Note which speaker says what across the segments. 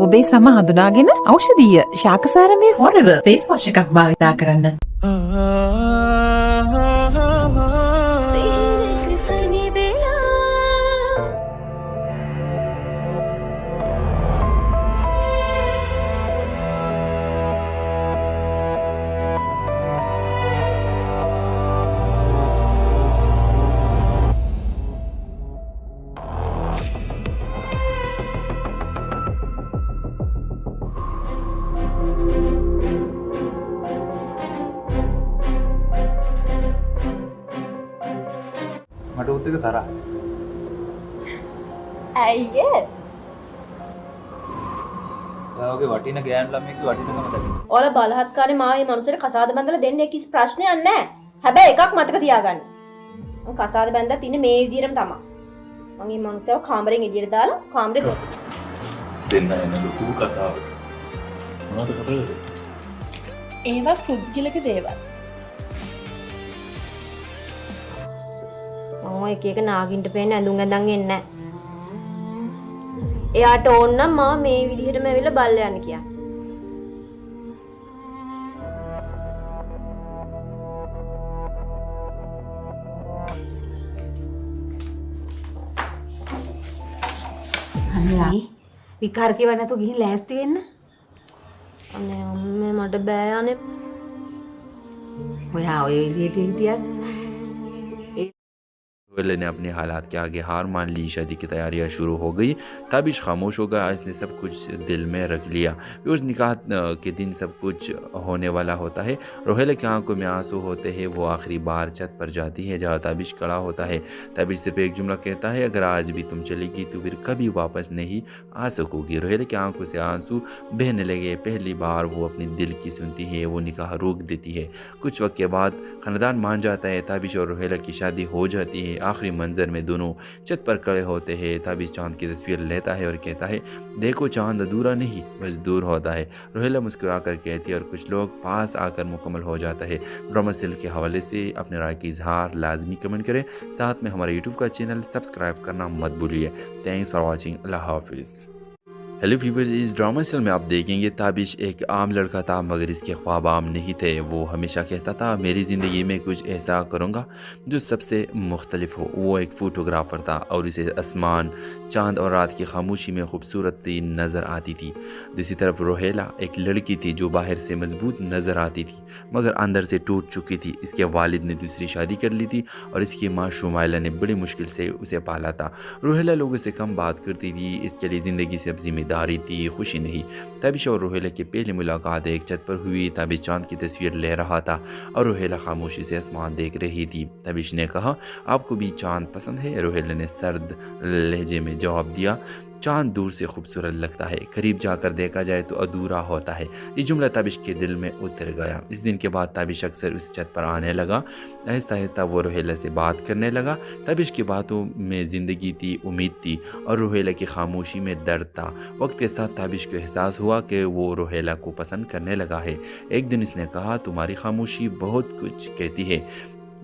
Speaker 1: ඔබේ සම හඳුනාගෙන ඖෂධීය ශාකසාරමය ෆොරෙවර් ෆේස් වොෂ් එකක් භාවිතා කරන්න.
Speaker 2: මට උත් එක තරහ.
Speaker 3: ඇයි ඒ?
Speaker 2: ඔයාගේ වටින ගෑනු ළමයෙක්ගේ වටිනකම දකින්න.
Speaker 3: ඔයාලා බලහත්කාරේ මාව මේ මනුස්සයට කසාද බැඳලා දෙන්න කිසි ප්‍රශ්නයක් නැහැ. හැබැයි එකක් මතක තියාගන්න. මම කසාද බැඳලා තින්නේ මේ විදිහටම තමයි. මම මේ මනුස්සයව කාමරෙන් එළියට දාලා කාමරේ
Speaker 4: දෙන්න එන ලොකු කතාවක්. මොනවද කරන්නේ?
Speaker 5: ඒවා පුද්ගලික දේවල්.
Speaker 3: මම එක එක නාගින්ට පේන්න ඇඳුම් ඇඳන් එන්නේ නැහැ. එයාට ඕන නම් මම මේ විදිහටම ඇවිල්ලා බල්ල යන්න කියා.
Speaker 6: අනේ විකාර කියව නැතු ගිහින් ලෑස්ති වෙන්න.
Speaker 3: අනේ අම්මේ මට බෑ අනේ.
Speaker 6: ඔයා ඔය විදිහට හිටියත්
Speaker 7: रोहेला ने अपने हालात के आगे हार मान ली, शादी की तैयारियां शुरू हो गई। ताबिश खामोश हो गया, इसने सब कुछ दिल में रख लिया। उस निकाह के दिन सब कुछ होने वाला होता है। रोहेला की आंखों में आंसू होते हैं। वो आखिरी बार छत पर जाती है जहाँ ताबिश खड़ा होता है। ताबिश सिर्फ एक जुमला कहता है, अगर आज भी तुम चलेगी तो फिर कभी वापस नहीं आ सकोगी। रोहेला की आंखों से आंसू बहने लगे। पहली बार वो अपने दिल की सुनती है। वो निकाह रोक देती है। कुछ वक्त के बाद खानदान मान जाता है। ताबिश और रोहेला की शादी हो जाती है। आखिरी मंजर में दोनों छत पर खड़े होते हैं। ताबिश चांद की तस्वीर लेता है और कहता है, देखो चांद अधूरा नहीं बस दूर होता है। रोहेला मुस्कुरा कर कहती है और कुछ लोग पास आकर मुकम्मल हो जाता है। ड्रामा सीरियल के हवाले से अपने राय की इजहार लाजमी कमेंट करें। साथ में हमारे यूट्यूब का चैनल सब्सक्राइब करना मत भूलिए। Thanks for watching. अल्लाह हाफिज़। हेलो व्यूअर्स, इस ड्रामा सीरियल में आप देखेंगे ताबिश एक आम लड़का था मगर इसके ख्वाब आम नहीं थे। वो हमेशा कहता था, मेरी ज़िंदगी में कुछ ऐसा करूँगा जो सबसे मुख्तलिफ हो। वो एक फ़ोटोग्राफ़र था और इसे आसमान, चांद और रात की खामोशी में खूबसूरती नज़र आती थी। दूसरी तरफ रोहेला एक लड़की थी जो बाहर से मजबूत नज़र आती थी मगर अंदर से टूट चुकी थी। इसके वालिद ने दूसरी शादी कर ली थी और इसकी माँ शुमाइला ने बड़ी मुश्किल से उसे पाला था। रोहेला लोगों से कम बात करती थी। इसके लिए ज़िंदगी से अब जिम्मेदारी थी, खुशी नहीं। ताबिश और रोहेला की पहली मुलाकात एक छत पर हुई। ताबिश चांद की तस्वीर ले रहा था और रोहेला खामोशी से आसमान देख रही थी। ताबिश ने कहा, आपको भी चांद पसंद है? रोहेला ने सर्द लहजे में जवाब दिया, चांद दूर से खूबसूरत लगता है, करीब जाकर देखा जाए तो अधूरा होता है। ये जुमला ताबिश के दिल में उतर गया। इस दिन के बाद ताबिश अक्सर उस छत पर आने लगा। आहिस्ता आहिस्ता वो रोहेला से बात करने लगा। ताबिश की बातों में ज़िंदगी थी, उम्मीद थी और रोहेला की खामोशी में दर्द था। वक्त के साथ ताबिश को एहसास हुआ कि वो रोहेला को पसंद करने लगा है। एक दिन इसने कहा, तुम्हारी खामोशी बहुत कुछ कहती है।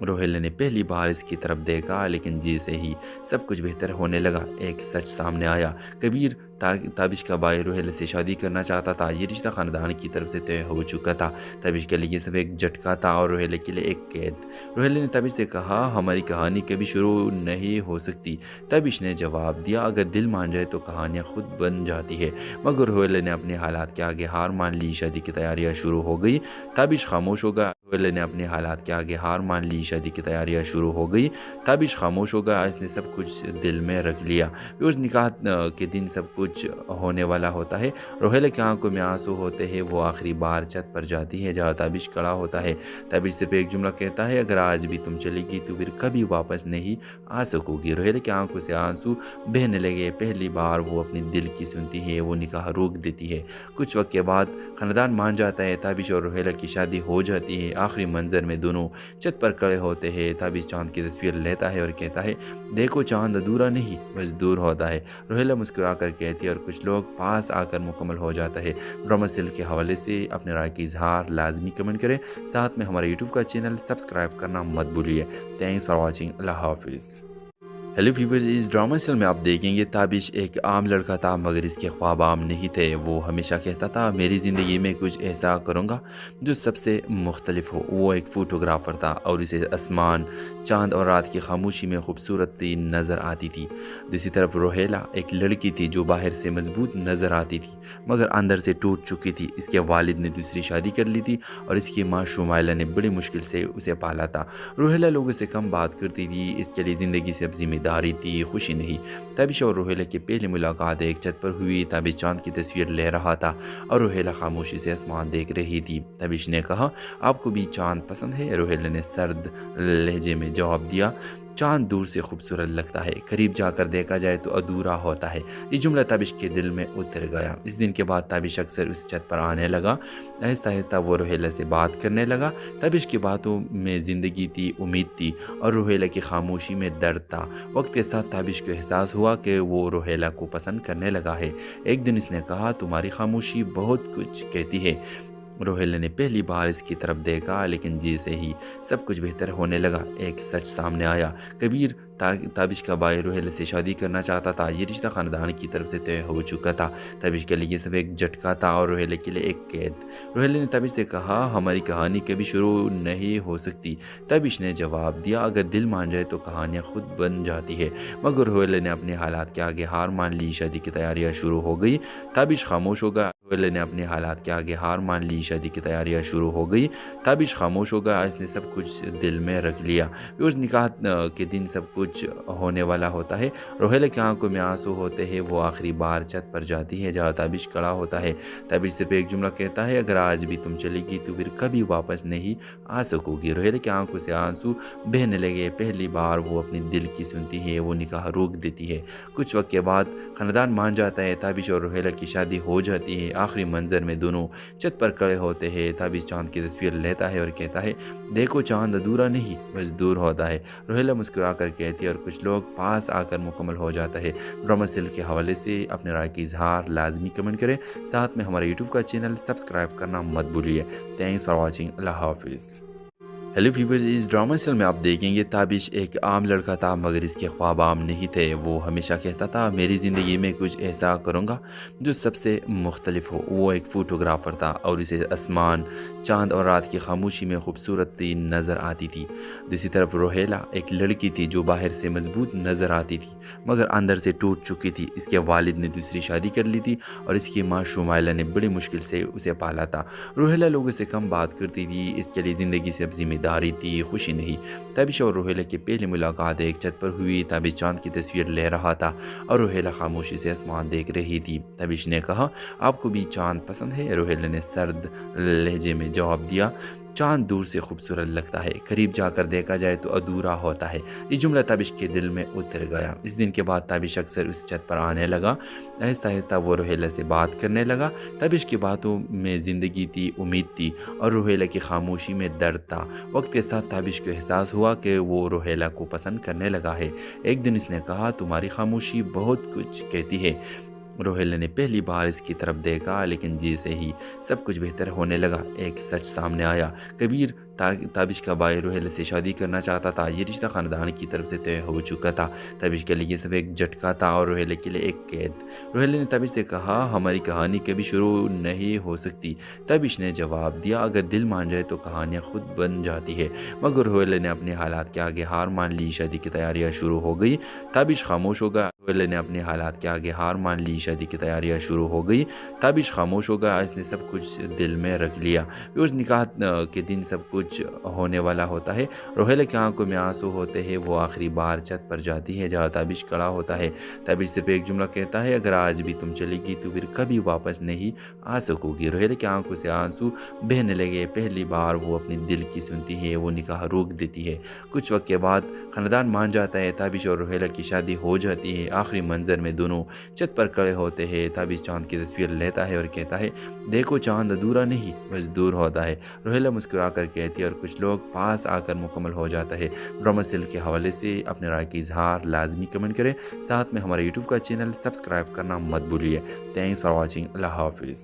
Speaker 7: रोहेला ने पहली बार इसकी तरफ देखा लेकिन जैसे ही सब कुछ बेहतर होने लगा एक सच सामने आया। कबीर ताबिश का भाई रोहेला से शादी करना चाहता था। ये रिश्ता ख़ानदान की तरफ से तय हो चुका था। ताबिश के लिए ये सब एक झटका था और रोहेला के लिए एक कैद। रोहेला ने ताबिश से कहा, हमारी कहानी कभी शुरू नहीं हो सकती। ताबिश ने जवाब दिया, अगर दिल मान जाए तो कहानियाँ खुद बन जाती है। मगर रोहेला ने अपने हालात के आगे हार मान ली। शादी की तैयारियाँ शुरू हो गई। ताबिश खामोश हो गया। रोहेला ने अपने हालात के आगे हार मान ली। शादी की तैयारियां शुरू हो गई। ताबिश खामोश हो गया। इसने सब कुछ दिल में रख लिया। उस निकाह के दिन सब कुछ होने वाला होता है। रोहेला की आंखों में आंसू होते हैं। वो आखिरी बार छत पर जाती है जहाँ ताबिश खड़ा होता है। ताबिश सिर्फ एक जुमला कहता है, अगर आज भी तुम चलेगी तो फिर कभी वापस नहीं आ सकोगी। रोहेला की आंखों से आंसू बहने लगे। पहली बार वो अपने दिल की सुनती है। वो निकाह रोक देती है। कुछ वक्त के बाद खानदान मान जाता है। ताबिश और रोहेला की शादी हो जाती है। आखिरी मंजर में दोनों छत पर खड़े होते हैं। ताबिश चांद की तस्वीर लेता है और कहता है, देखो चांद अधूरा नहीं बस दूर होता है। रोहेला मुस्कुरा कर कहती है और कुछ लोग पास आकर मुकम्मल हो जाता है। ड्रामा सीरियल के हवाले से अपने राय की इजहार लाजमी कमेंट करें। साथ में हमारे यूट्यूब का चैनल सब्सक्राइब करना मत भूलिए। Thanks for watching. अल्लाह हाफिज़। हेलो व्यूअर्स, इस ड्रामा सीरियल में आप देखेंगे ताबिश एक आम लड़का था मगर इसके ख्वाब आम नहीं थे। वो हमेशा कहता था मेरी ज़िंदगी में कुछ ऐसा करूँगा जो सबसे मुख्तलिफ हो। वो एक फ़ोटोग्राफ़र था और इसे आसमान, चांद और रात की खामोशी में खूबसूरती नज़र आती थी। दूसरी तरफ रोहेला एक लड़की थी जो बाहर से मजबूत नज़र आती थी मगर अंदर से टूट चुकी थी। इसके वालिद ने दूसरी शादी कर ली थी और इसकी माँ शुमाइला ने बड़ी मुश्किल से उसे पाला था। रोहेला लोगों से कम बात करती थी, इसके लिए ज़िंदगी से अब जिम्मेदारी थी, खुशी नहीं। ताबिश और रोहेला की पहली मुलाकात एक छत पर हुई। ताबिश चांद की तस्वीर ले रहा था और रोहेला खामोशी से आसमान देख रही थी। ताबिश ने कहा, आपको भी चांद पसंद है? रोहेला ने सर्द लहजे में जवाब दिया, चांद दूर से खूबसूरत लगता है, करीब जाकर देखा जाए तो अधूरा होता है। ये जुमला ताबिश के दिल में उतर गया। इस दिन के बाद ताबिश अक्सर उस छत पर आने लगा। आहिस्ता आहिस्ता वो रोहेला से बात करने लगा। ताबिश की बातों में ज़िंदगी थी, उम्मीद थी और रोहेला की खामोशी में दर्द था। वक्त के साथ ताबिश को एहसास हुआ कि वो रोहेला को पसंद करने लगा है। एक दिन इसने कहा, तुम्हारी खामोशी बहुत कुछ कहती है। रोहेला ने पहली बार इसकी तरफ देखा, लेकिन जैसे ही सब कुछ बेहतर होने लगा एक सच सामने आया। कबीर ताबिश का भाई रोहेला से शादी करना चाहता था। ये रिश्ता ख़ानदान की तरफ से तय हो चुका था। ताबिश के लिए ये सब एक झटका था और रोहेला के लिए एक कैद। रोहेला ने ताबिश से कहा, हमारी कहानी कभी शुरू नहीं हो सकती। ताबिश ने जवाब दिया, अगर दिल मान जाए तो कहानियाँ खुद बन जाती है। मगर रोहेला ने अपने हालात के आगे हार मान ली। शादी की तैयारियाँ शुरू हो गई। ताबिश खामोश हो गया। रोहेला ने अपने हालात के आगे हार मान ली। शादी की तैयारियाँ शुरू हो गई। ताबिश खामोश हो गया। इसने सब कुछ दिल में रख लिया। उस निकाह के दिन सब कुछ होने वाला होता है। रोहेला की आंखों में आंसू होते हैं। वो आखिरी बार छत पर जाती है जहाँ ताबिश खड़ा होता है। ताबिश सिर्फ एक जुमला कहता है, अगर आज भी तुम चलेगी तो फिर कभी वापस नहीं आ सकोगी। रोहेला की आंखों से आंसू बहने लगे। पहली बार वो अपने दिल की सुनती है। वो निकाह रोक देती है। कुछ वक्त के बाद खानदान मान जाता है। ताबिश और रोहेला की शादी हो जाती है। आखिरी मंजर में दोनों छत पर खड़े होते हैं। ताबिश चांद की तस्वीर लेता है और कहता है, देखो चांद अधूरा नहीं बस दूर होता है। रोहेला मुस्कुरा कर कहती है और कुछ लोग पास आकर मुकम्मल हो जाता है। ड्रामा सीरियल के हवाले से अपने राय की इजहार लाजमी कमेंट करें। साथ में हमारे यूट्यूब का चैनल सब्सक्राइब करना मत भूलिए। Thanks for watching. अल्लाह हाफिज़। हेलो व्यूअर्स, इस ड्रामा सीरियल में आप देखेंगे ताबिश एक आम लड़का था मगर इसके ख्वाब आम नहीं थे। वो हमेशा कहता था मेरी ज़िंदगी में कुछ ऐसा करूँगा जो सबसे मुख्तलिफ हो। वो एक फ़ोटोग्राफ़र था और इसे आसमान, चांद और रात की खामोशी में खूबसूरती नज़र आती थी। दूसरी तरफ रोहेला एक लड़की थी जो बाहर से मजबूत नज़र आती थी मगर अंदर से टूट चुकी थी। इसके वालिद ने दूसरी शादी कर ली थी और इसकी माँ शुमाइला ने बड़ी मुश्किल से उसे पाला था। रोहेला लोगों से कम बात करती थी, इसके लिए ज़िंदगी से अब जिम्मेदारी थी, खुशी नहीं। ताबिश और रोहेला की पहली मुलाकात एक छत पर हुई। ताबिश चांद की तस्वीर ले रहा था और रोहेला खामोशी से आसमान देख रही थी। ताबिश ने कहा, आपको भी चांद पसंद है? रोहेला ने सर्द लहजे में जवाब दिया, चांद दूर से खूबसूरत लगता है, करीब जाकर देखा जाए तो अधूरा होता है। ये जुमला ताबिश के दिल में उतर गया। इस दिन के बाद ताबिश अक्सर उस छत पर आने लगा। आहिस्ता आहिस्ता वो रोहेला से बात करने लगा। ताबिश की बातों में ज़िंदगी थी, उम्मीद थी और रोहेला की खामोशी में दर्द था। वक्त के साथ ताबिश को एहसास हुआ कि वो रोहेला को पसंद करने लगा है। एक दिन इसने कहा, तुम्हारी खामोशी बहुत कुछ कहती है। रोहेला ने पहली बार इसकी तरफ देखा, लेकिन जैसे ही सब कुछ बेहतर होने लगा एक सच सामने आया। कबीर ताबिश का भाई रोहेला से शादी करना चाहता था। ये रिश्ता ख़ानदान की तरफ से तय हो चुका था। ताबिश के लिए ये सब एक झटका था और रोहेला के लिए एक कैद। रोहेला ने ताबिश से कहा, हमारी कहानी कभी शुरू नहीं हो सकती। ताबिश ने जवाब दिया, अगर दिल मान जाए तो कहानियाँ खुद बन जाती है। मगर रोहेला ने अपने हालात के आगे हार मान ली। शादी की तैयारियाँ शुरू हो गई। ताबिश खामोश हो गया। रोहेला ने अपने हालात के आगे हार मान ली। शादी की तैयारियाँ शुरू हो गई। ताबिश खामोश हो गया। इसने सब कुछ दिल में रख लिया। उस निकाह के दिन सब कुछ होने वाला होता है। रोहेला की आंखों में आंसू होते हैं। वो आखिरी बार छत पर जाती है जहाँ ताबिश खड़ा होता है। ताबिश सिर्फ एक जुमला कहता है, अगर आज भी तुम चलेगी तो फिर कभी वापस नहीं आ सकोगी। रोहेला की आंखों से आंसू बहने लगे। पहली बार वो अपने दिल की सुनती है। वो निकाह रोक देती है। कुछ वक्त के बाद खानदान मान जाता है। ताबिश और रोहेला की शादी हो जाती है। आखिरी मंजर में दोनों छत पर खड़े होते हैं। ताबिश चांद की तस्वीर लेता है और कहता है, देखो चांद अधूरा नहीं बस दूर होता है। रोहेला मुस्कुरा कर कहती है और कुछ लोग पास आकर मुकम्मल हो जाता है। ड्रामा सीरियल के हवाले से अपने राय की इजहार लाजमी कमेंट करें। साथ में हमारे यूट्यूब का चैनल सब्सक्राइब करना मत भूलिए। Thanks for watching. अल्लाह हाफिज़।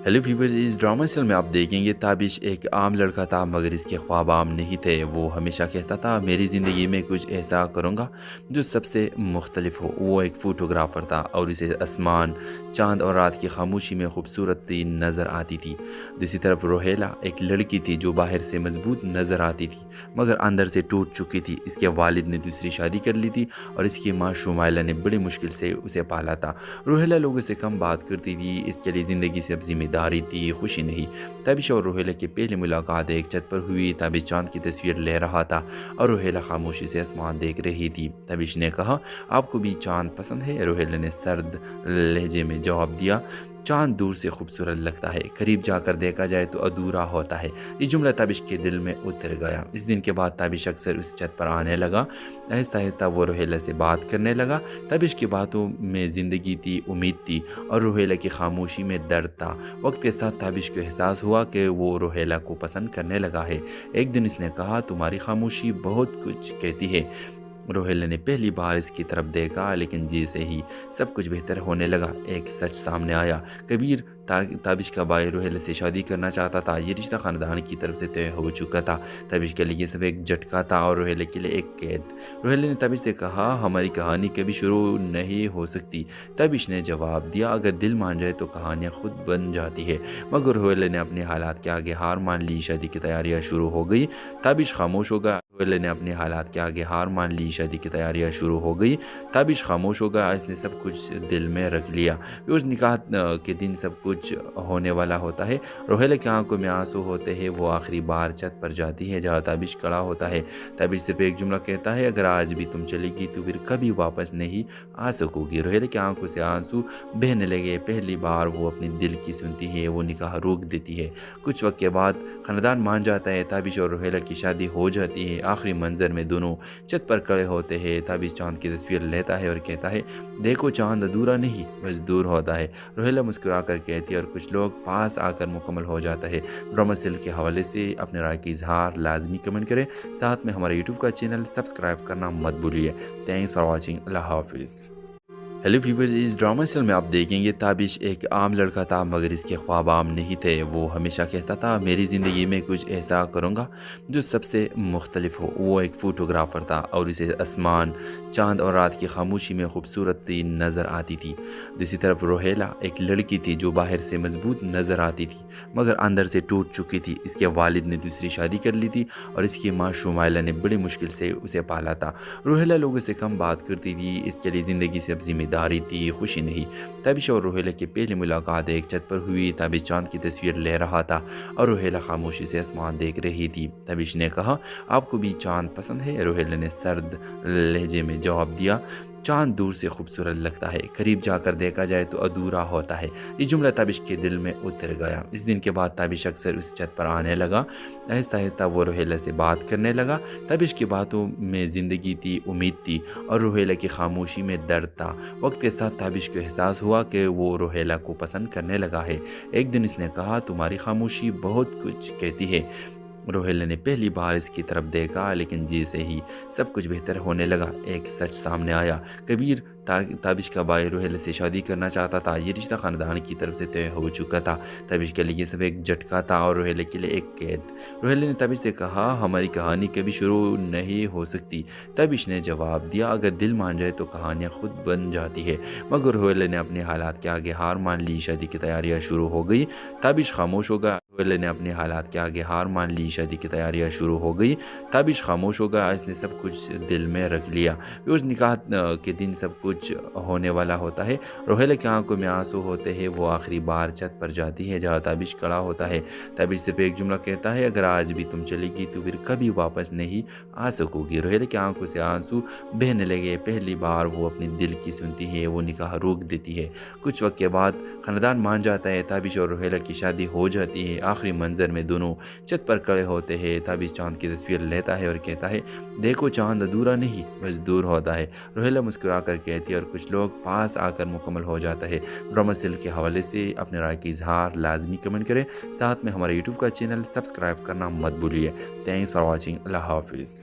Speaker 7: हेलो व्यूअर्स, इस ड्रामा सीरियल में आप देखेंगे ताबिश एक आम लड़का था मगर इसके ख्वाब आम नहीं थे। वो हमेशा कहता था मेरी ज़िंदगी में कुछ ऐसा करूँगा जो सबसे मुख्तलिफ हो। वो एक फ़ोटोग्राफ़र था और इसे आसमान, चांद और रात की खामोशी में खूबसूरती नज़र आती थी। दूसरी तरफ रोहेला एक लड़की थी जो बाहर से मजबूत नज़र आती थी मगर अंदर से टूट चुकी थी। इसके वालिद ने दूसरी शादी कर ली थी और इसकी माँ शुमाइला ने बड़ी मुश्किल से उसे पाला था। रोहेला लोगों से कम बात करती थी, इसके लिए ज़िंदगी से अब जिम्मेदारी थी, खुशी नहीं। ताबिश और रोहेला की पहली मुलाकात एक छत पर हुई। ताबिश चांद की तस्वीर ले रहा था और रोहेला खामोशी से आसमान देख रही थी। ताबिश ने कहा आपको भी चांद पसंद है? रोहेला ने सर्द लहजे में जवाब दिया चांद दूर से खूबसूरत लगता है, करीब जाकर देखा जाए तो अधूरा होता है। ये जुमला ताबिश के दिल में उतर गया। इस दिन के बाद ताबिश अक्सर उस छत पर आने लगा। आहिस्ता आहिस्ता वो रोहेला से बात करने लगा। ताबिश की बातों में ज़िंदगी थी, उम्मीद थी और रोहेला की खामोशी में दर्द था। वक्त के साथ ताबिश को एहसास हुआ कि वो रोहेला को पसंद करने लगा है। एक दिन इसने कहा तुम्हारी खामोशी बहुत कुछ कहती है। रोहेला ने पहली बार इसकी तरफ देखा लेकिन जैसे ही सब कुछ बेहतर होने लगा एक सच सामने आया। कबीर ताबिश का भाई रोहेला से शादी करना चाहता था। ये रिश्ता ख़ानदान की तरफ से तय हो चुका था। ताबिश के लिए सब एक झटका था और रोहेला के लिए एक कैद। रोहेला ने ताबिश से कहा हमारी कहानी कभी शुरू नहीं हो सकती। ताबिश ने जवाब दिया अगर दिल मान जाए तो कहानियाँ खुद बन जाती है। मगर रोहेला ने अपने हालात के आगे हार मान ली। शादी की तैयारियाँ शुरू हो गई। ताबिश खामोश हो गया। रोहेला ने अपने हालात के आगे हार मान ली। शादी की तैयारियाँ शुरू हो गई। ताबिश खामोश हो गया। इसने सब कुछ दिल में रख लिया। उस निकाह के दिन सब कुछ होने वाला होता है। रोहेला की आंखों में आंसू होते हैं। वो आखिरी बार छत पर जाती है जहाँ ताबिश खड़ा होता है। ताबिश सिर्फ एक जुमला कहता है अगर आज भी तुम चलेगी तो फिर कभी वापस नहीं आ सकोगी। रोहेला की आंखों से आंसू बहने लगे। पहली बार वो अपने दिल की सुनती है। वो निकाह रोक देती है। कुछ वक्त के बाद खानदान मान जाता है। ताबिश और रोहेला की शादी हो जाती है। आखिरी मंजर में दोनों छत पर खड़े होते हैं। ताबिश चांद की तस्वीर लेता है और कहता है देखो चांद अधूरा नहीं बस दूर होता है। रोहेला मुस्कुरा कर कहती है और कुछ लोग पास आकर मुकम्मल हो जाता है। ड्रामा सीरियल के हवाले से अपने राय की इजहार लाजमी कमेंट करें। साथ में हमारे यूट्यूब का चैनल सब्सक्राइब करना मत भूलिए। Thanks for watching. अल्लाह हाफिज़। हेलो व्यूअर्स, इस ड्रामा सीरियल में आप देखेंगे ताबिश एक आम लड़का था मगर इसके ख्वाब आम नहीं थे। वो हमेशा कहता था मेरी ज़िंदगी में कुछ ऐसा करूँगा जो सबसे मुख्तलिफ हो। वो एक फ़ोटोग्राफ़र था और इसे आसमान, चांद और रात की खामोशी में खूबसूरती नज़र आती थी। दूसरी तरफ रोहेला एक लड़की थी जो बाहर से मजबूत नज़र आती थी मगर अंदर से टूट चुकी थी। इसके वालिद ने दूसरी शादी कर ली थी और इसकी माँ शुमाइला ने बड़ी मुश्किल से उसे पाला था। रोहेला लोगों से कम बात करती थी, इसके लिए ज़िंदगी से अब जिम्मेदारी थी, खुशी नहीं। ताबिश और रोहेला की पहली मुलाकात एक छत पर हुई। ताबिश चांद की तस्वीर ले रहा था और रोहेला खामोशी से आसमान देख रही थी। ताबिश ने कहा आपको भी चांद पसंद है? रोहेला ने सर्द लहजे में जवाब दिया चांद दूर से खूबसूरत लगता है, करीब जाकर देखा जाए तो अधूरा होता है। ये जुमला ताबिश के दिल में उतर गया। इस दिन के बाद ताबिश अक्सर उस छत पर आने लगा। आहिस्ता आहिस्ता वो रोहेला से बात करने लगा। ताबिश की बातों में ज़िंदगी थी, उम्मीद थी और रोहेला की खामोशी में दर्द था। वक्त के साथ ताबिश को एहसास हुआ कि वो रोहेला को पसंद करने लगा है। एक दिन इसने कहा तुम्हारी खामोशी बहुत कुछ कहती है। रोहेला ने पहली बार इसकी तरफ देखा लेकिन जैसे ही सब कुछ बेहतर होने लगा एक सच सामने आया। कबीर ताबिश का भाई रोहेला से शादी करना चाहता था। ये रिश्ता ख़ानदान की तरफ से तय हो चुका था। ताबिश के लिए सब एक झटका था और रोहेला के लिए एक कैद। रोहेला ने ताबिश से कहा हमारी कहानी कभी शुरू नहीं हो सकती। ताबिश ने जवाब दिया अगर दिल मान जाए तो कहानियाँ खुद बन जाती है। मगर रोहेला ने अपने हालात के आगे हार मान ली। शादी की तैयारियाँ शुरू हो गई। ताबिश खामोश हो गया। रोहेला ने अपने हालात के आगे हार मान ली। शादी की तैयारियाँ शुरू हो गई। ताबिश खामोश हो गया। इसने सब कुछ दिल में रख लिया। उस निकाह के दिन सब कुछ होने वाला होता है। रोहेला की आंखों में आंसू होते हैं। वो आखिरी बार छत पर जाती है जहाँ ताबिश खड़ा होता है। ताबिश सिर्फ एक जुमला कहता है अगर आज भी तुम चलेगी तो फिर कभी वापस नहीं आ सकोगी। रोहेला की आंखों से आंसू बहने लगे। पहली बार वो अपने दिल की सुनती है। वो निकाह रोक देती है। कुछ वक्त के बाद खानदान मान जाता है। ताबिश और रोहेला की शादी हो जाती है। आखिरी मंजर में दोनों छत पर खड़े होते हैं। ताबिश चांद की तस्वीर लेता है और कहता है देखो चांद अधूरा नहीं बस दूर होता है। रोहेला मुस्कुरा कर कहती है और कुछ लोग पास आकर मुकम्मल हो जाता है। ड्रामा सीरियल के हवाले से अपने राय की इजहार लाजमी कमेंट करें। साथ में हमारे यूट्यूब का चैनल सब्सक्राइब करना मत भूलिए। Thanks for watching. अल्लाह हाफिज़।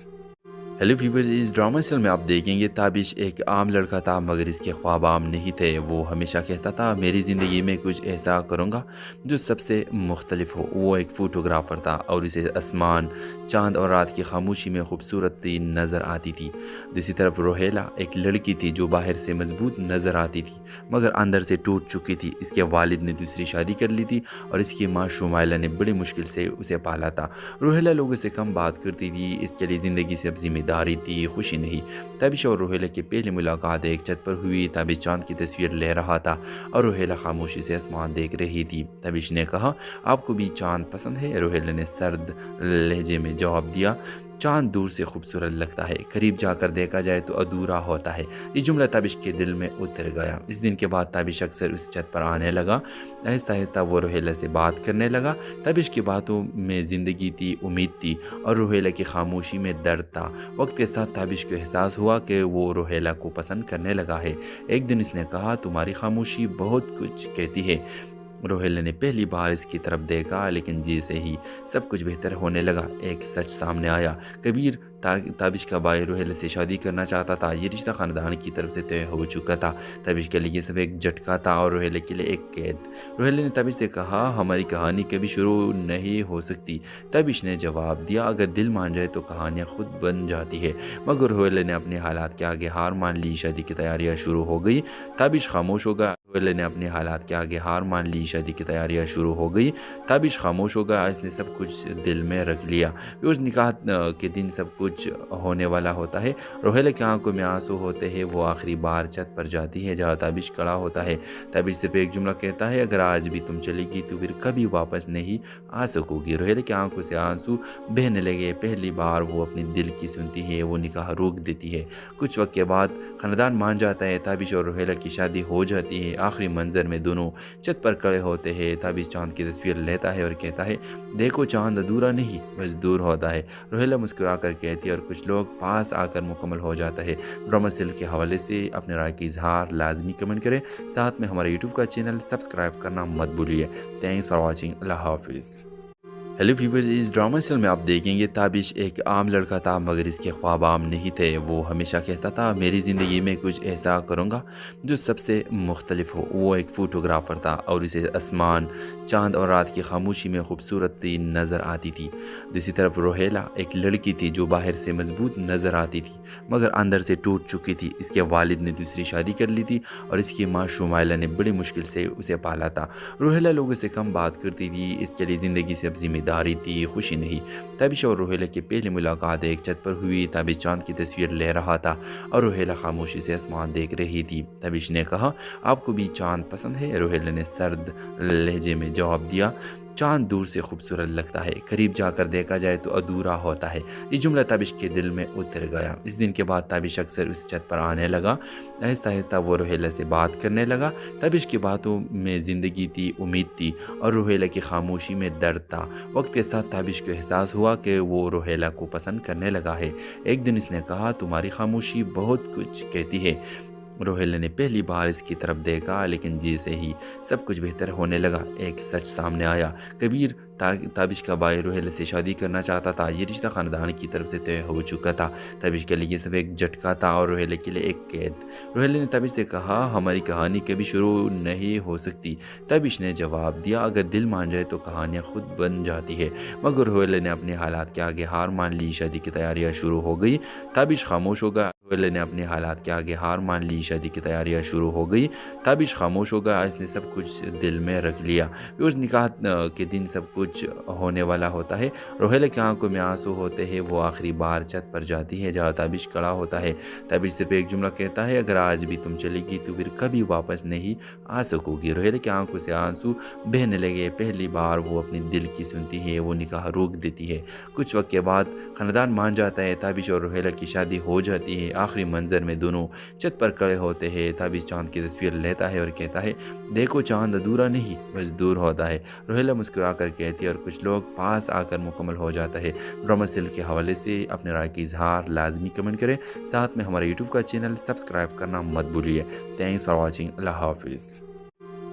Speaker 7: हेलो व्यूअर्स, इस ड्रामा सीरियल में आप देखेंगे ताबिश एक आम लड़का था मगर इसके ख्वाब आम नहीं थे। वो हमेशा कहता था मेरी ज़िंदगी में कुछ ऐसा करूँगा जो सबसे मुख्तलिफ हो। वो एक फ़ोटोग्राफ़र था और इसे आसमान, चांद और रात की खामोशी में खूबसूरती नज़र आती थी। दूसरी तरफ रोहेला एक लड़की थी जो बाहर से मजबूत नज़र आती थी मगर अंदर से टूट चुकी थी। इसके वालिद ने दूसरी शादी कर ली थी और इसकी माँ शुमाइला ने बड़ी मुश्किल से उसे पाला था। रोहेला लोगों से कम बात करती थी, इसके लिए ज़िंदगी से अब जिम्मेदारी थी, खुशी नहीं। ताबिश और रोहेला की पहली मुलाकात एक छत पर हुई। ताबिश चांद की तस्वीर ले रहा था और रोहेला खामोशी से आसमान देख रही थी। ताबिश ने कहा आपको भी चांद पसंद है? रोहेला ने सर्द लहजे में जवाब दिया चांद दूर से खूबसूरत लगता है, करीब जाकर देखा जाए तो अधूरा होता है। ये जुमला ताबिश के दिल में उतर गया। इस दिन के बाद ताबिश अक्सर उस छत पर आने लगा। आहिस्ता आहिस्ता वो रोहेला से बात करने लगा। ताबिश की बातों में ज़िंदगी थी, उम्मीद थी और रोहेला की खामोशी में दर्द था। वक्त के साथ ताबिश को एहसास हुआ कि वो रोहेला को पसंद करने लगा है। एक दिन इसने कहा तुम्हारी खामोशी बहुत कुछ कहती है। रोहेला ने पहली बार इसकी तरफ देखा, लेकिन जैसे ही सब कुछ बेहतर होने लगा एक सच सामने आया। कबीर ताबिश का भाई रोहेला से शादी करना चाहता था। ये रिश्ता ख़ानदान की तरफ से तय हो चुका था। ताबिश के लिए ये सब एक झटका था और रोहेला के लिए एक कैद। रोहेला ने ताबिश से कहा हमारी कहानी कभी शुरू नहीं हो सकती। ताबिश ने जवाब दिया अगर दिल मान जाए तो कहानियाँ खुद बन जाती है। मगर रोहेला ने अपने हालात के आगे हार मान ली। शादी की तैयारियाँ शुरू हो गई। ताबिश खामोश हो गया। रोहेला ने अपने हालात के आगे हार मान ली। शादी की तैयारियाँ शुरू हो गई। ताबिश खामोश हो गया। इसने सब कुछ दिल में रख लिया। उस निकाह के दिन सब कुछ होने वाला होता है। रोहेला की आंखों में आंसू होते हैं। वो आखिरी बार छत पर जाती है जहाँ ताबिश खड़ा होता है। ताबिश सिर्फ एक जुमला कहता है अगर आज भी तुम चलेगी तो फिर कभी वापस नहीं आ सकोगी। रोहेला की आंखों से आंसू बहने लगे। पहली बार वो अपने दिल की सुनती है। वो निकाह रोक देती है। कुछ वक्त के बाद खानदान मान जाता है। ताबिश और रोहेला की शादी हो जाती है। आखिरी मंजर में दोनों छत पर खड़े होते हैं। ताबिश चांद की तस्वीर लेता है और कहता है देखो चांद अधूरा नहीं बस दूर होता है। रोहेला मुस्कुरा कर कहती है और कुछ लोग पास आकर मुकम्मल हो जाता है। ड्रामा सीरियल के हवाले से अपने राय की इजहार लाजमी कमेंट करें। साथ में हमारे यूट्यूब का चैनल सब्सक्राइब करना मत भूलिए। Thanks for watching. अल्लाह हाफिज़। हेलो व्यूअर्स, इस ड्रामा सीरियल में आप देखेंगे ताबिश एक आम लड़का था मगर इसके ख्वाब आम नहीं थे। वो हमेशा कहता था मेरी ज़िंदगी में कुछ ऐसा करूँगा जो सबसे मुख्तलिफ हो। वो एक फ़ोटोग्राफ़र था और इसे आसमान, चांद और रात की खामोशी में खूबसूरती नज़र आती थी। दूसरी तरफ रोहेला एक लड़की थी जो बाहर से मजबूत नज़र आती थी मगर अंदर से टूट चुकी थी। इसके वालिद ने दूसरी शादी कर ली थी और इसकी माँ शुमाइला ने बड़ी मुश्किल से उसे पाला था। रोहेला लोगों से कम बात करती थी, इसके लिए ज़िंदगी से अब जिम्मेदारी थी, खुशी नहीं। ताबिश और रोहेला की पहली मुलाकात एक छत पर हुई। ताबिश चांद की तस्वीर ले रहा था और रोहेला खामोशी से आसमान देख रही थी। ताबिश ने कहा आपको भी चांद पसंद है? रोहेला ने सर्द लहजे में जवाब दिया चांद दूर से खूबसूरत लगता है, करीब जाकर देखा जाए तो अधूरा होता है। ये जुमला ताबिश के दिल में उतर गया। इस दिन के बाद ताबिश अक्सर उस छत पर आने लगा। आहिस्ता आहिस्ता वो रोहेला से बात करने लगा। ताबिश की बातों में ज़िंदगी थी, उम्मीद थी और रोहेला की खामोशी में दर्द था। वक्त के साथ ताबिश को एहसास हुआ कि वो रोहेला को पसंद करने लगा है। एक दिन इसने कहा तुम्हारी खामोशी बहुत कुछ कहती है। रोहेला ने पहली बार इसकी तरफ देखा, लेकिन जैसे ही सब कुछ बेहतर होने लगा एक सच सामने आया। कबीर ताबिश का भाई रोहेला से शादी करना चाहता था। ये रिश्ता ख़ानदान की तरफ से तय हो चुका था। ताबिश के लिए ये सब एक झटका था और रोहेला के लिए एक कैद। रोहेला ने ताबिश से कहा हमारी कहानी कभी शुरू नहीं हो सकती। ताबिश ने जवाब दिया अगर दिल मान जाए तो कहानियाँ खुद बन जाती है। मगर रोहेला ने अपने हालात के आगे हार मान ली। शादी की तैयारियाँ शुरू हो गई। ताबिश खामोश हो गया। रोहेला ने अपने हालात के आगे हार मान ली। शादी की तैयारियाँ शुरू हो गई। ताबिश खामोश हो गया। इसने सब कुछ दिल में रख लिया। उस निकाह के दिन सब कुछ होने वाला होता है। रोहेला की आंखों में आंसू होते हैं। वो आखिरी बार छत पर जाती है जहाँ ताबिश खड़ा होता है। ताबिश सिर्फ एक जुमला कहता है अगर आज भी तुम चलेगी तो फिर कभी वापस नहीं आ सकोगी। रोहेला की आंखों से आंसू बहने लगे। पहली बार वो अपने दिल की सुनती है। वो निकाह रोक देती है। कुछ वक्त के बाद खानदान मान जाता है। ताबिश और रोहेला की शादी हो जाती है। आखिरी मंजर में दोनों छत पर खड़े होते हैं। ताबिश चांद की तस्वीर लेता है और कहता है देखो चांद अधूरा नहीं बस दूर होता है। रोहेला मुस्कुरा कर कहती है और कुछ लोग पास आकर मुकम्मल हो जाता है। ड्रामा सीरियल के हवाले से अपने राय की इजहार लाजमी कमेंट करें। साथ में हमारे यूट्यूब का चैनल सब्सक्राइब करना मत भूलिए। Thanks for watching. अल्लाह हाफिज़।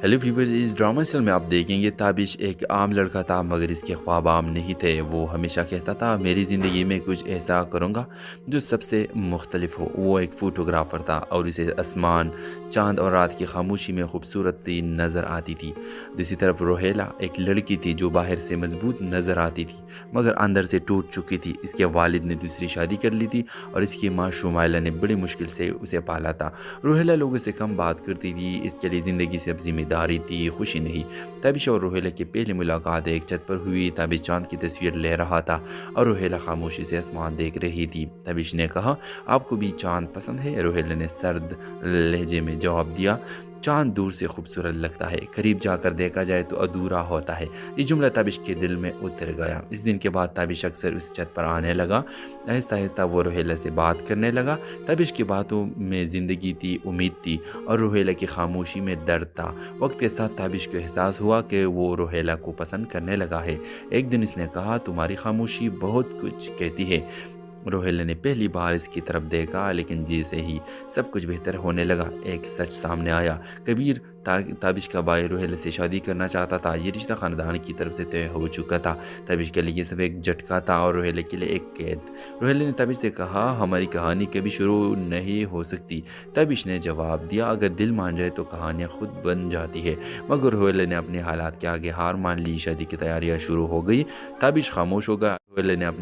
Speaker 7: हेलो व्यूअर्स, इस ड्रामा सीरियल में आप देखेंगे ताबिश एक आम लड़का था मगर इसके ख्वाब आम नहीं थे। वो हमेशा कहता था मेरी ज़िंदगी में कुछ ऐसा करूँगा जो सबसे मुख्तलिफ हो। वो एक फ़ोटोग्राफ़र था और इसे आसमान, चांद और रात की खामोशी में खूबसूरती नज़र आती थी। दूसरी तरफ रोहेला एक लड़की थी जो बाहर से मजबूत नज़र आती थी मगर अंदर से टूट चुकी थी। इसके वालिद ने दूसरी शादी कर ली थी और इसकी माँ शुमाइला ने बड़ी मुश्किल से उसे पाला था। रोहेला लोगों से कम बात करती थी, इसके लिए ज़िंदगी से अब जिम्मेदारी थी, खुशी नहीं। ताबिश और रोहेला की पहली मुलाकात एक छत पर हुई। ताबिश चांद की तस्वीर ले रहा था और रोहेला खामोशी से आसमान देख रही थी। ताबिश ने कहा आपको भी चांद पसंद है? रोहेला ने सर्द लहजे में जवाब दिया चांद दूर से खूबसूरत लगता है, करीब जाकर देखा जाए तो अधूरा होता है। ये जुमला ताबिश के दिल में उतर गया। इस दिन के बाद ताबिश अक्सर उस छत पर आने लगा। आहिस्ता आहिस्ता वो रोहेला से बात करने लगा। ताबिश की बातों में ज़िंदगी थी, उम्मीद थी और रोहेला की खामोशी में दर्द था। वक्त के साथ ताबिश को एहसास हुआ कि वो रोहेला को पसंद करने लगा है। एक दिन इसने कहा तुम्हारी खामोशी बहुत कुछ कहती है। रोहेला ने पहली बार इसकी तरफ देखा लेकिन जैसे ही सब कुछ बेहतर होने लगा एक सच सामने आया। कबीर ताबिश का भाई रोहेला से शादी करना चाहता था। ये रिश्ता ख़ानदान की तरफ से तय हो चुका था। ताबिश के लिए ये सब एक झटका था और रोहेला के लिए एक कैद। रोहेला ने ताबिश से कहा हमारी कहानी कभी शुरू नहीं हो सकती। ताबिश ने जवाब दिया अगर दिल मान जाए तो कहानियाँ खुद बन जाती है। मगर रोहेला ने अपने हालात के आगे हार मान ली। शादी की तैयारियाँ शुरू हो गई। ताबिश खामोश हो गया। रोहेला ने अपने